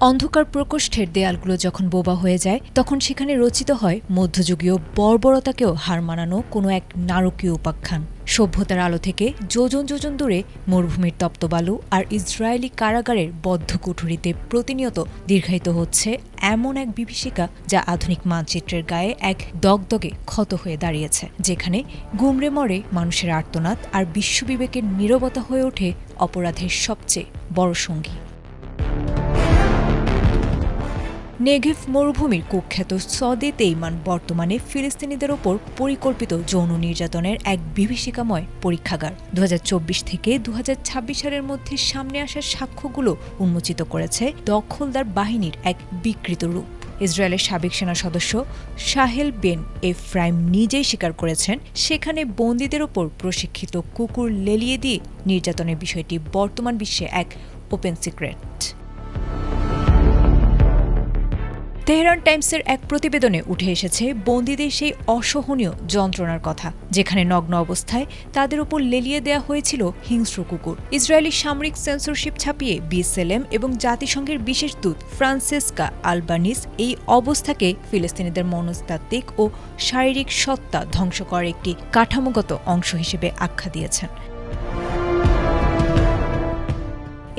অন্ধকার প্রকোষ্ঠের দেয়ালগুলো যখন বোবা হয়ে যায় তখন সেখানে রচিত হয় মধ্যযুগীয় বর্বরতাকেও হার মানানো কোনো এক নারকীয় উপাখ্যান। সভ্যতার আলো থেকে যোজন যোজন দূরে মরুভূমির তপ্তবালু আর ইসরায়েলি কারাগারের বদ্ধ কুঠুরিতে প্রতিনিয়ত দীর্ঘায়িত হচ্ছে এমন এক বিভীষিকা যা আধুনিক মানচিত্রের গায়ে এক দগদগে ক্ষত হয়ে দাঁড়িয়েছে, যেখানে গুমড়ে মরে মানুষের আর্তনাদ আর বিশ্ববিবেকের নীরবতা হয়ে ওঠে অপরাধের সবচেয়ে বড় সঙ্গী। নেগেভ মরুভূমির কুখ্যাত সদে তেইমান বর্তমানে ফিলিস্তিনিদের ওপর পরিকল্পিত যৌন নির্যাতনের এক বিভীষিকাময় পরীক্ষাগার। 2024 থেকে 2026 সালের মধ্যে সামনে আসা সাক্ষ্যগুলো উন্মোচিত করেছে দখলদার বাহিনীর এক বিকৃত রূপ। ইসরায়েলের সাবেক সেনা সদস্য শাহেল বেন এফ্রাইম নিজেই স্বীকার করেছেন, সেখানে বন্দীদের ওপর প্রশিক্ষিত কুকুর লেলিয়ে দিয়ে নির্যাতনের বিষয়টি বর্তমান বিশ্বে এক ওপেন সিক্রেট। তেহরান টাইমসের এক প্রতিবেদনে উঠে এসেছে বন্দীদের সেই অসহনীয় যন্ত্রণার কথা, যেখানে নগ্ন অবস্থায় তাদের উপর লেলিয়ে দেওয়া হয়েছিল হিংস্র কুকুর। ইসরায়েলি সামরিক সেন্সরশিপ ছাপিয়ে বিএসএলএম এবং জাতিসংঘের বিশেষ দূত ফ্রান্সেসকা আলবানিস এই অবস্থাকে ফিলিস্তিনিদের মনস্তাত্ত্বিক ও শারীরিক সত্তা ধ্বংস করার একটি কাঠামোগত অংশ হিসেবে আখ্যা দিয়েছেন।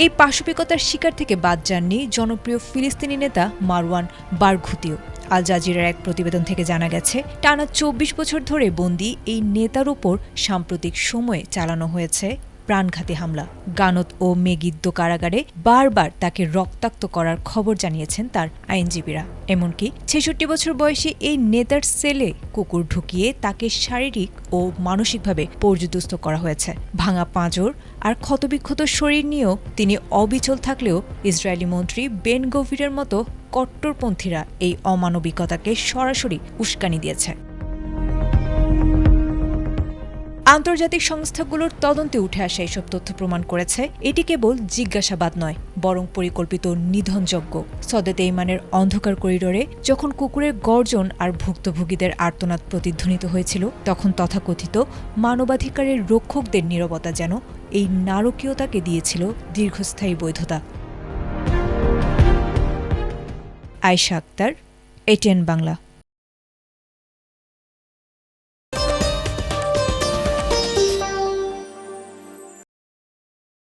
এই পাশবিকতার শিকার থেকে বাদ যাননি জনপ্রিয় ফিলিস্তিনি নেতা মারওয়ান বারঘুতিও। আল জাজিরার এক প্রতিবেদন থেকে জানা গেছে, টানা 24 বছর ধরে বন্দী এই নেতার উপর সাম্প্রতিক সময়ে চালানো হয়েছে প্রাণঘাতী হামলা। গানত ও মেগিদ্দো কারাগারে বারবার তাকে রক্তাক্ত করার খবর জানিয়েছেন তার আইনজীবীরা। এমনকি 66 বছর বয়সী এই নেতার সেলে কুকুর ঢুকিয়ে তাকে শারীরিক ও মানসিকভাবে পর্যুদস্ত করা হয়েছে। ভাঙা পাঁজর আর ক্ষতবিক্ষত শরীর নিয়েও তিনি অবিচল থাকলেও ইসরায়েলি মন্ত্রী বেন গভিরের মতো কট্টরপন্থীরা এই অমানবিকতাকে সরাসরি উস্কানি দিয়েছে। আন্তর্জাতিক সংস্থাগুলোর তদন্তে উঠে আসা এসব তথ্য প্রমাণ করেছে এটি কেবল জিজ্ঞাসাবাদ নয়, বরং পরিকল্পিত নিধনযজ্ঞ। সদে তেইমানের অন্ধকার করিডোরে যখন কুকুরের গর্জন আর ভুক্তভোগীদের আর্তনাদ প্রতিধ্বনিত হয়েছিল, তখন তথাকথিত মানবাধিকারের রক্ষকদের নীরবতা যেন এই নারকীয়তাকে দিয়েছিল দীর্ঘস্থায়ী বৈধতা। আয়েশা আক্তার, এটিএন বাংলা।